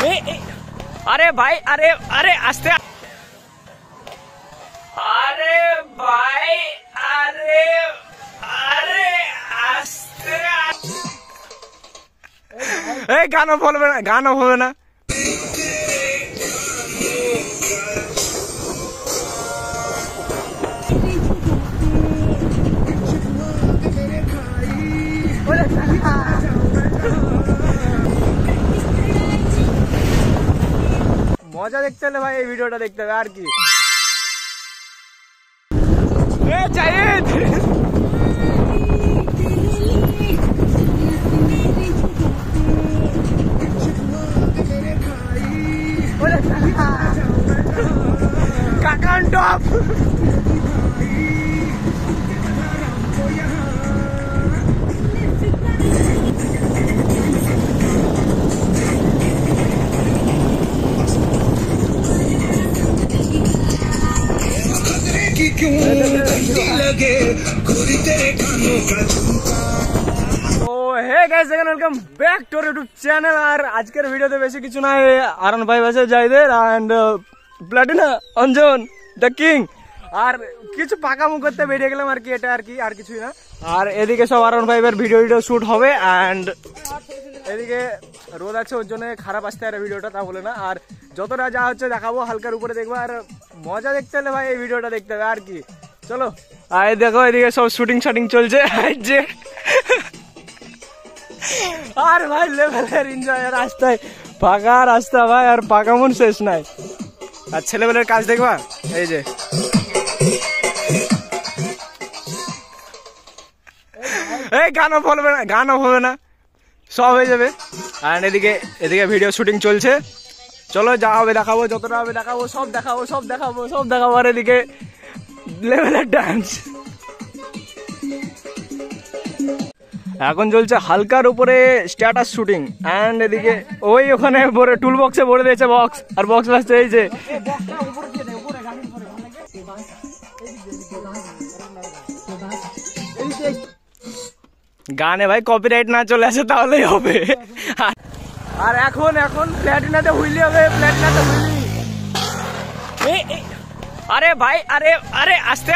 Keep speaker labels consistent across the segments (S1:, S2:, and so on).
S1: अरे भाई अरे अरे आस्ते अरे भाई अरे अरे आस्ते गाना बोलबे ना मजा देखते हले भाई भिडियोटा देखते হবে আর কি জাহিদ কাকান টপ welcome back to YouTube channel और आज के वीडियो तो वैसे किचु ना आरन भाई वैसे जाहिदेर and Platina Anjan the king और কিছু পাকামু করতে বেরিয়ে গেলাম আর কি এটা আর কি আর কিছুই না আর এদিকে সব আরন ভাইয়ের ভিডিও শুট হবে এন্ড এদিকে রোদ আছে ওর জন্য খারাপ আসতে আর ভিডিওটা তা বলে না আর যতটা যা হচ্ছে দেখাবো হালকার উপরে দেখবা আর মজা দেখতে হলে ভাই এই ভিডিওটা দেখতে হবে আর কি চলো আয় দেখো এদিকে সব শুটিং চলছে যে আর ভাই লেভেলের এনজয় রাস্তায় পাকা রাস্তা ভাই আর পাকা মন শেষ নাই আর ছেলেবেলের কাজ দেখবা এই যে এই গানা হবে না সব হয়ে যাবে আর এদিকে ভিডিও শুটিং চলছে চলো যা হবে দেখাবো যতটা হবে দেখাবো সব দেখাবো আর এদিকে লেভেলের ডান্স এখন চলছে হালকার উপরে স্ট্যাটাস শুটিং এন্ড এদিকে ওই ওখানে ভরে টুল বক্সে ভরে দিয়েছে বক্স আর বক্স বাজছে এই যে গানে ভাই কপিরাইট না চলে আসে তাহলেই হবে আর এখন প্ল্যাটিনাতে হুইলি হবে আরে ভাই আরে আরে আস্তে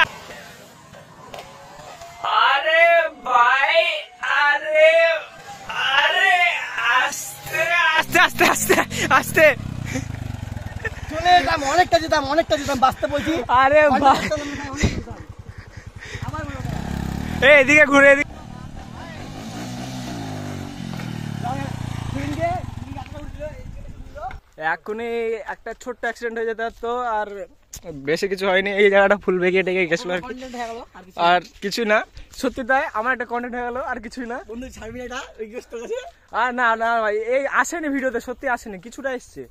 S1: अरे भाई अरे अरे आस्ते आस्ते आस्ते आस्ते आस्ते
S2: চলে যেতাম অনেকটা যেতাম বাসতে বলছি
S1: আরে ভাই এই এদিকে ঘুরে এখনই একটা ছোট্ট অ্যাক্সিডেন্ট হয়ে যেত তো আর বেশি কিছু হয়নি এই জায়গাটা ফুল বেগে টেকে গেছিল আর কিছু না সত্যি তাই আমার একটা কন্টেন্ট হয়ে গেল আর কিছুই না
S2: বন্ধু ছাড়বি না এটা রিকোয়েস্ট করেছে
S1: আর না ভাই এই আসেনি ভিডিওতে সত্যি আসেনি কিছুটা এসছে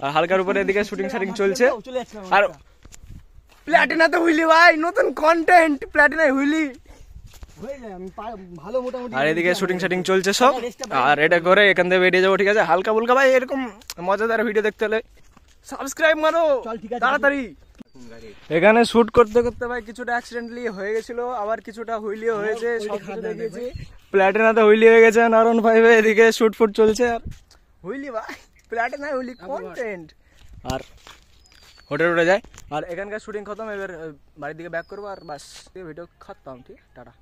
S1: আর হালকার উপরে এদিকে শুটিং চলছে আর প্ল্যাটিনা তো হুইলি ভাই নতুন কন্টেন্ট প্ল্যাটিনা হুইলি
S2: ভালো মোটামুটি
S1: আর এদিকে শুটিং চলছে সব আর এটা করে এখান থেকে বেরিয়ে যাবো ঠিক আছে হালকা ফুলকা ভাই এরকম মজাদার ভিডিও দেখতে হলে সাবস্ক্রাইব মারো তাড়াতাড়ি এখানে শুট করতে ভাই কিছুটা অ্যাক্সিডেন্টলি হয়ে গেছিল আবার কিছুটা হুইলি হয়েছে সব কিছু দেখিয়েছি প্ল্যাটিনাতে হুইলি হয়ে গেছে নারন ফাইভে এদিকে শুট চলছে আর হুইলি ভাই প্ল্যাটিনা হুইলি কন্টেন্ট আর হোটেল যায় আর এখানকার শুটিং খতম এবার বাড়ির দিকে ব্যাক করবো আর বাস ভিডিও খতম ঠিক টাটা।